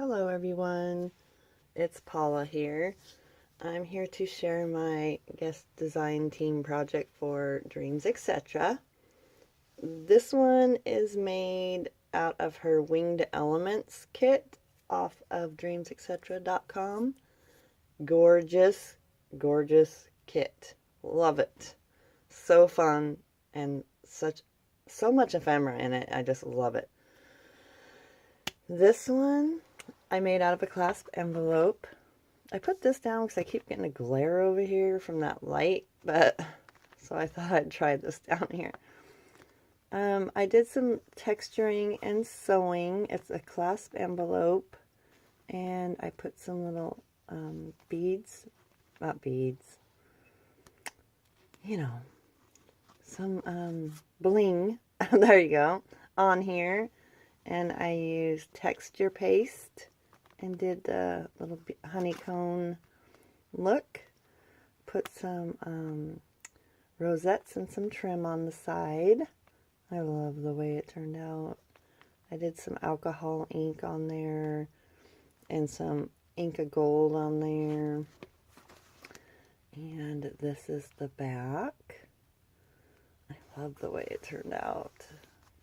Hello everyone, it's Paula here. I'm here to share my guest design team project for Dreams Etc. This one is made out of her Winged Elements kit off of dreamsetc.com. Gorgeous, gorgeous kit. Love it. So fun and so much ephemera in it. I just love it. This one I made out of a clasp envelope. I put this down because I keep getting a glare over here from that light, so I thought I'd try this down here. I did some texturing and sewing. It's a clasp envelope, and I put some little beads, not beads, some bling, there you go, on here. And I used texture paste and did the little honeycomb look. Put some rosettes and some trim on the side. I love the way it turned out. I did some alcohol ink on there and some Inca Gold on there. And this is the back. I love the way it turned out.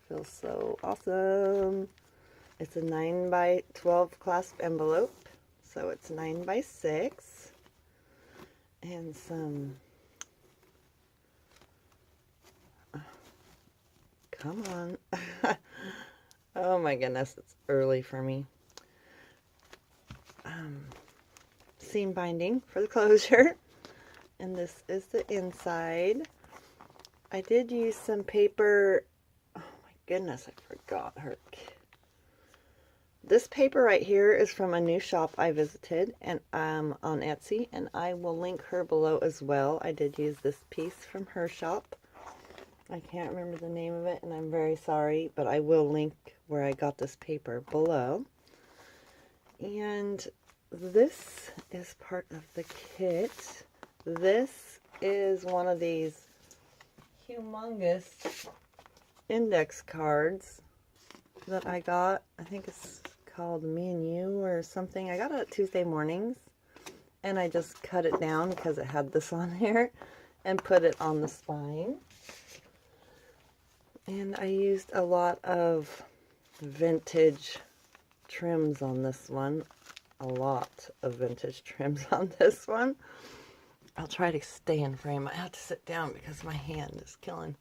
Feels so awesome. It's a 9 by 12 clasp envelope, so it's 9 by 6, and some, come on, oh my goodness, it's early for me, seam binding for the closure, and this is the inside. I did use some paper, oh my goodness, I forgot her. This paper right here is from a new shop I visited and on Etsy, and I will link her below as well. I did use this piece from her shop. I can't remember the name of it, and I'm very sorry, but I will link where I got this paper below. And this is part of the kit. This is one of these humongous index cards that I got. I think it's called Me and You or something. I got it at Tuesday mornings, and I just cut it down because it had this on here and put it on the spine. And I used a lot of vintage trims on this one. A lot of vintage trims on this one. I'll try to stay in frame. I have to sit down because my hand is killing.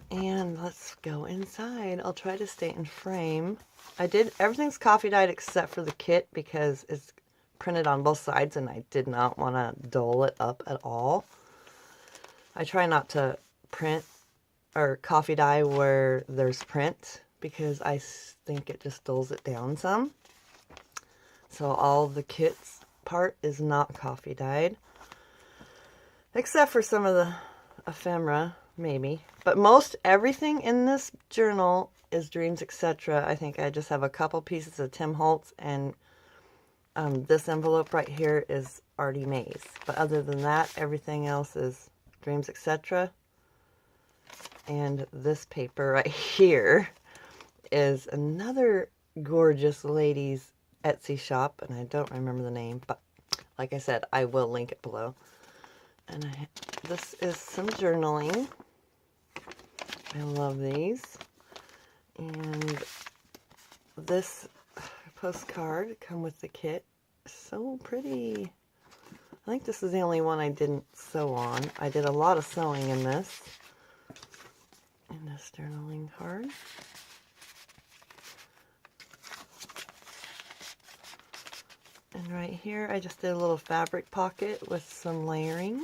And let's go inside. I'll try to stay in frame. Everything's coffee dyed except for the kit because it's printed on both sides and I did not want to dull it up at all. I try not to print or coffee dye where there's print because I think it just dulls it down some. So all the kit's part is not coffee dyed. Except for some of the ephemera. Maybe. But most everything in this journal is Dreams Etc. I think I just have a couple pieces of Tim Holtz, and this envelope right here is Artie Mays. But other than that, everything else is Dreams Etc. And this paper right here is another gorgeous lady's Etsy shop, and I don't remember the name, but like I said, I will link it below. And this is some journaling. I love these. And this postcard come with the kit. So pretty. I think this is the only one I didn't sew on. I did a lot of sewing in this journaling card. And right here I just did a little fabric pocket with some layering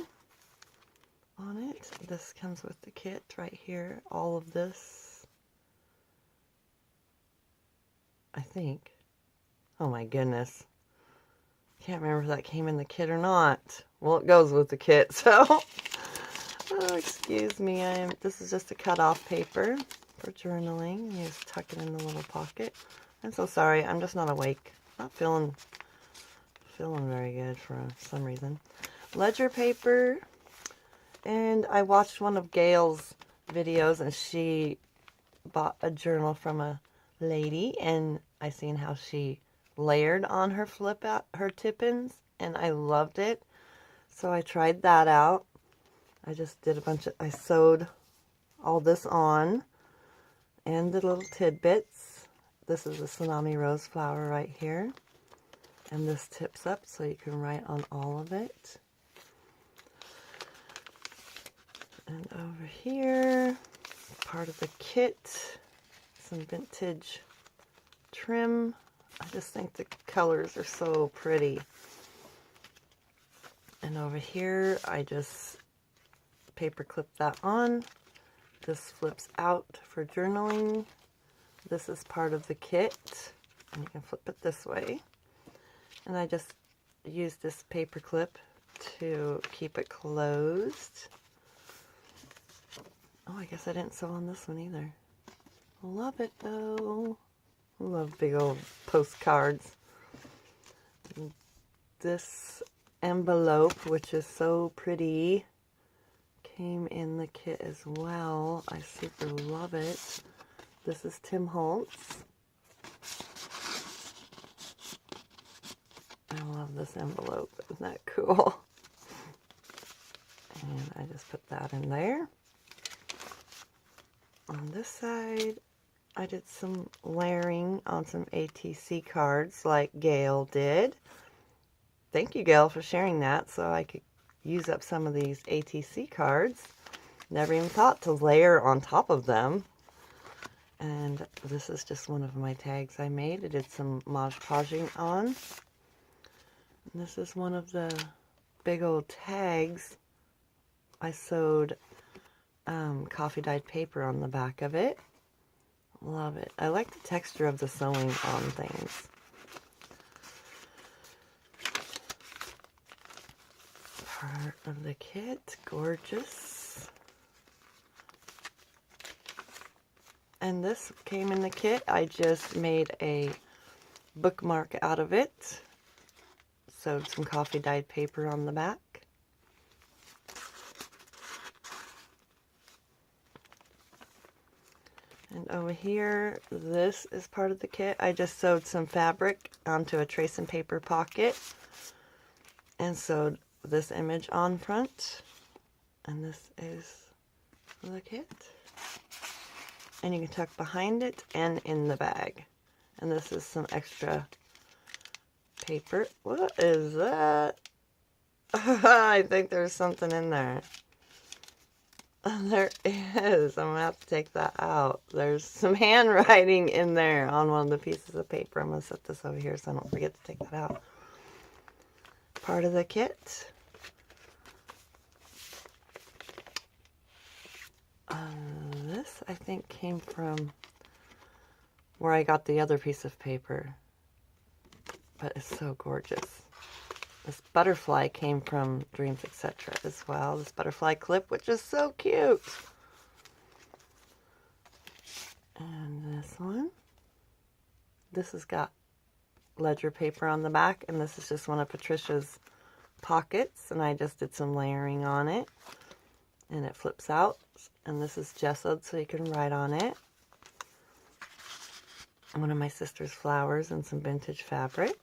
on it. This comes with the kit right here. All of this, I think. Oh my goodness. Can't remember if that came in the kit or not. Well, it goes with the kit, so. Oh, excuse me. This is just a cut off paper for journaling. You just tuck it in the little pocket. I'm so sorry. I'm just not awake. Not feeling very good for some reason. Ledger paper. And I watched one of Gail's videos, and she bought a journal from a lady, and I seen how she layered on her her tip-ins, and I loved it. So I tried that out. I just did I sewed all this on, and the little tidbits. This is a tsunami rose flower right here, and this tips up so you can write on all of it. And over here, part of the kit, some vintage trim. I just think the colors are so pretty. And over here, I just paper clip that on. This flips out for journaling. This is part of the kit, and you can flip it this way. And I just use this paper clip to keep it closed. Oh, I guess I didn't sew on this one either. Love it though. Love big old postcards. This envelope, which is so pretty, came in the kit as well. I super love it. This is Tim Holtz. I love this envelope. Isn't that cool? And I just put that in there. On this side, I did some layering on some ATC cards like Gail did. Thank you, Gail, for sharing that so I could use up some of these ATC cards. Never even thought to layer on top of them. And this is just one of my tags I made. I did some Mod Podging on. And this is one of the big old tags. I sewed coffee dyed paper on the back of it. Love it. I like the texture of the sewing on things. Part of the kit. Gorgeous. And this came in the kit. I just made a bookmark out of it. Sewed some coffee dyed paper on the back. And over here, this is part of the kit. I just sewed some fabric onto a trace and paper pocket and sewed this image on front. And this is the kit. And you can tuck behind it and in the bag. And this is some extra paper. What is that? I think there's something in there. There is. I'm going to have to take that out. There's some handwriting in there on one of the pieces of paper. I'm going to set this over here so I don't forget to take that out. Part of the kit. This, I think, came from where I got the other piece of paper. But it's so gorgeous. This butterfly came from Dreamzetc as well. This butterfly clip, which is so cute. And this one. This has got ledger paper on the back. And this is just one of Patricia's pockets. And I just did some layering on it. And it flips out. And this is gessoed so you can write on it. One of my sister's flowers and some vintage fabric.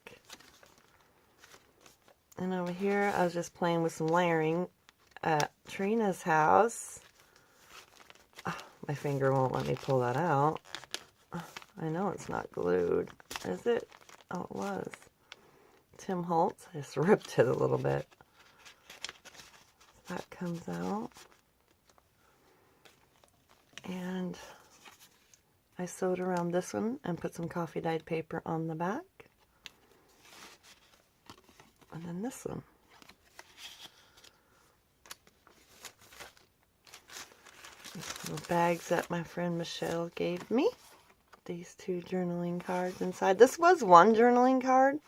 And over here, I was just playing with some layering at Trina's house. Oh, my finger won't let me pull that out. Oh, I know it's not glued. Is it? Oh, it was. Tim Holtz. I just ripped it a little bit. That comes out. And I sewed around this one and put some coffee dyed paper on the back. And then this one. These little bags that my friend Michelle gave me. These two journaling cards inside. This was one journaling card.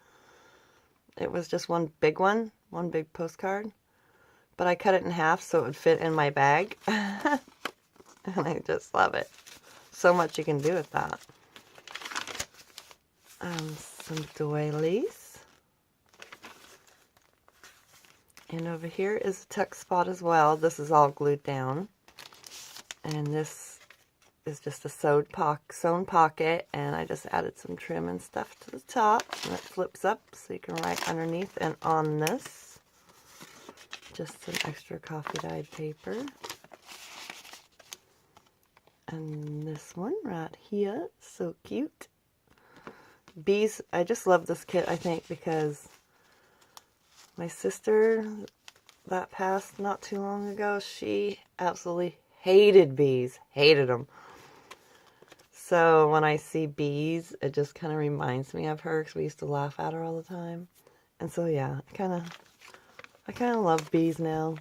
It was just one big postcard. But I cut it in half so it would fit in my bag. And I just love it. So much you can do with that. Some doilies. And over here is a tuck spot as well. This is all glued down. And this is just a sewn pocket, and I just added some trim and stuff to the top, and it flips up so you can write underneath. And on this, just some extra coffee dyed paper. And this one right here, so cute. Bees, I just love this kit, I think, because my sister that passed not too long ago, she absolutely hated bees, hated them. So when I see bees, it just kind of reminds me of her, because we used to laugh at her all the time. And so yeah, I kind of love bees now.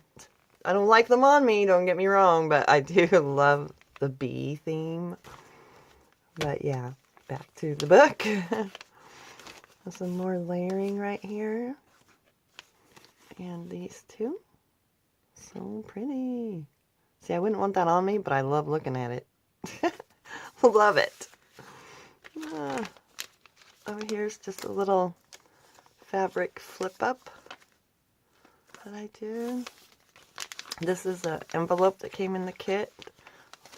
I don't like them on me, don't get me wrong, but I do love the bee theme. But yeah, back to the book. There's some more layering right here. And these two. So pretty. See, I wouldn't want that on me, but I love looking at it. Love it. Over here's just a little fabric flip up that I did. This is an envelope that came in the kit.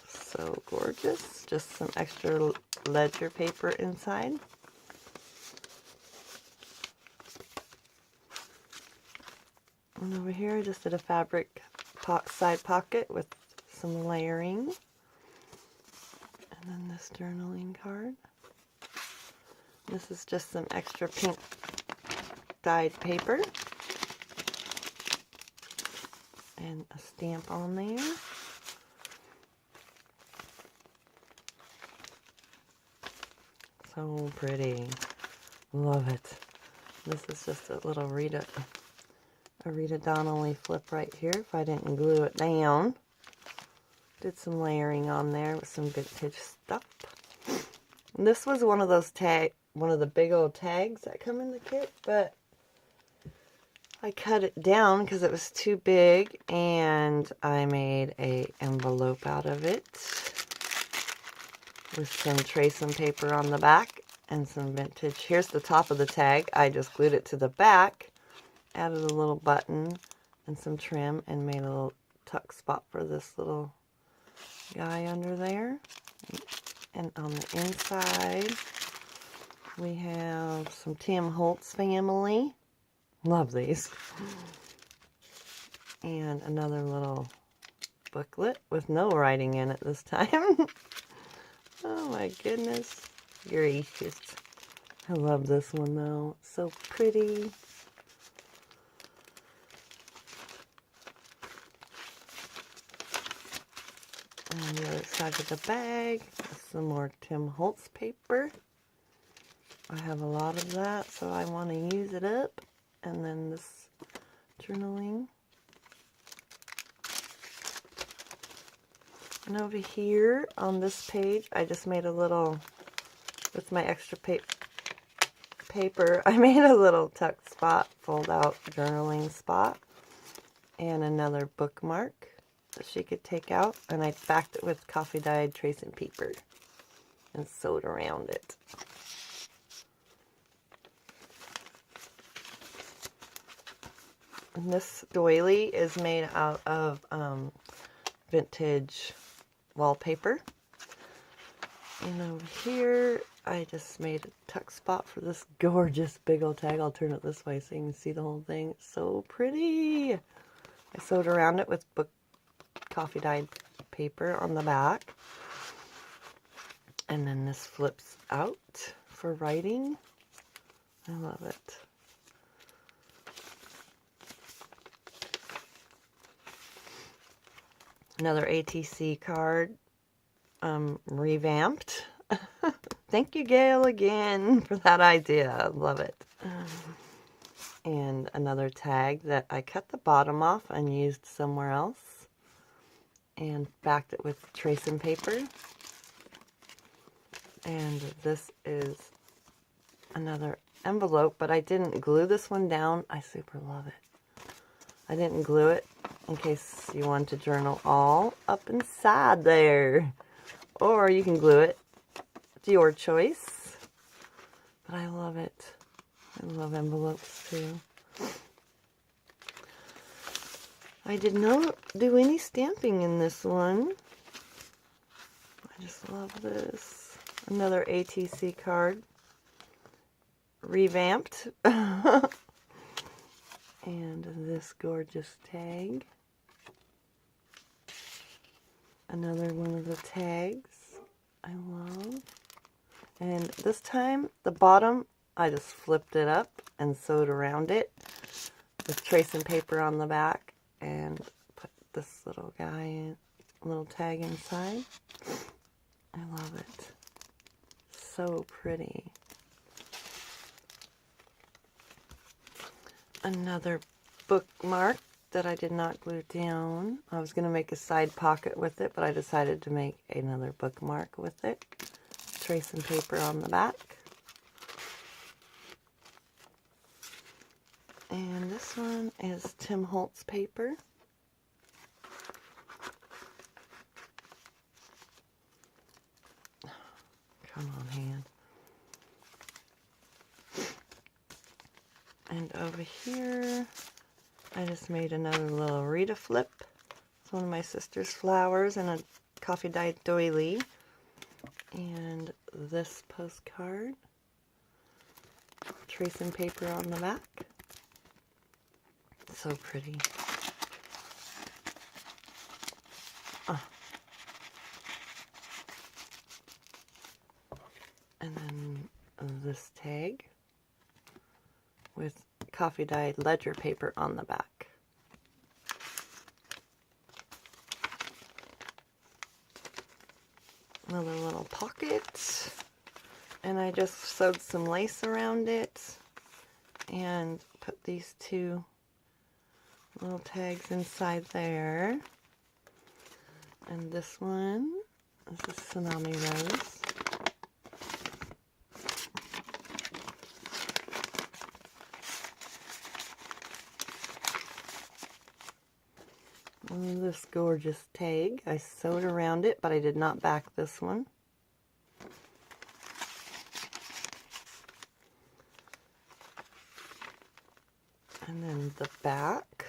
So gorgeous. Just some extra ledger paper inside. And over here I just did a fabric side pocket with some layering. And then this journaling card. This is just some extra pink dyed paper. And a stamp on there. So pretty. Love it. This is just a little Rita Donnelly flip right here if I didn't glue it down. Did some layering on there with some vintage stuff. And this was one of those one of the big old tags that come in the kit, but I cut it down because it was too big, and I made a envelope out of it with some tracing paper on the back and some vintage. Here's the top of the tag. I just glued it to the back, added a little button and some trim, and made a little tuck spot for this little guy under there. And on the inside, we have some Tim Holtz family. Love these. And another little booklet with no writing in it this time. Oh my goodness gracious. I love this one though. So pretty. On the other side of the bag, some more Tim Holtz paper. I have a lot of that, so I want to use it up. And then this journaling. And over here on this page, I just made a little, with my extra paper, I made a little tuck spot, fold out journaling spot, and another bookmark that she could take out. And I backed it with coffee dyed tracing paper and sewed around it. And this doily is made out of vintage wallpaper. And over here, I just made a tuck spot for this gorgeous big old tag. I'll turn it this way so you can see the whole thing. It's so pretty. I sewed around it with coffee dyed paper on the back. And then this flips out for writing. I love it. Another ATC card, revamped. Thank you, Gail, again for that idea. I love it. And another tag that I cut the bottom off and used somewhere else. And backed it with tracing paper. And this is another envelope, but I didn't glue this one down. I super love it. I didn't glue it in case you want to journal all up inside there. Or you can glue it. It's your choice. But I love it. I love envelopes too. I did not do any stamping in this one. I just love this. Another ATC card. Revamped. And this gorgeous tag. Another one of the tags I love. And this time, the bottom, I just flipped it up and sewed around it with tracing paper on the back and put this little guy in, little tag inside. I love it. So pretty. Another bookmark that I did not glue down. I was going to make a side pocket with it, but I decided to make another bookmark with it. Tracing paper on the back. And this one is Tim Holtz paper. Come on, hand. And over here, I just made another little Rita flip. It's one of my sister's flowers and a coffee dyed doily. And this postcard. Tracing paper on the back. So pretty. And then this tag with coffee dyed ledger paper on the back. Another little pocket. And I just sewed some lace around it and put these two little tags inside there. And this one is a Tsunami Rose. And this gorgeous tag. I sewed around it, but I did not back this one. And then the back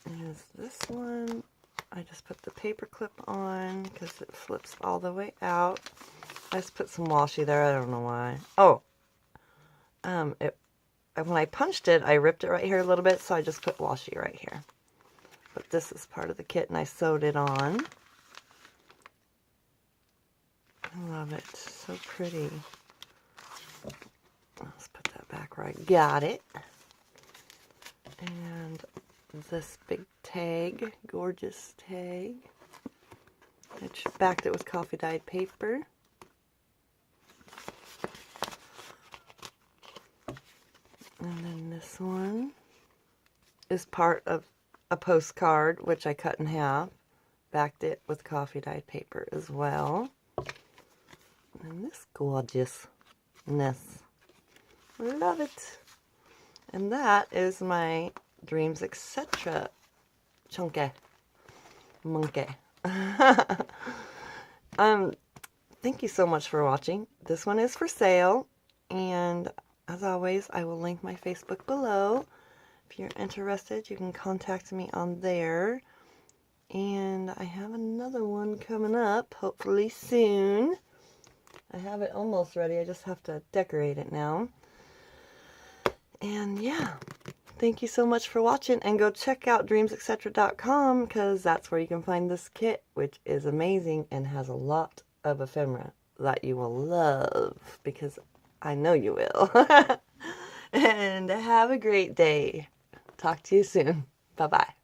is this one. I just put the paper clip on because it flips all the way out. I just put some washi there. I don't know why. Oh, when I punched it, I ripped it right here a little bit, so I just put washi right here. But this is part of the kit, and I sewed it on. I love it. So pretty. Let's put that back where I got it. And this big tag, gorgeous tag. I backed it with coffee dyed paper. And then this one is part of a postcard, which I cut in half. Backed it with coffee dyed paper as well. And this gorgeousness. Love it. And that is my Dreamzetc chunky monkey. Thank you so much for watching. This one is for sale, and as always, I will link my Facebook below. If you're interested, you can contact me on there. And I have another one coming up, hopefully soon. I have it almost ready. I just have to decorate it now. And yeah, thank you so much for watching. And go check out dreamzetc.com because that's where you can find this kit, which is amazing and has a lot of ephemera that you will love because I know you will. And have a great day. Talk to you soon. Bye-bye.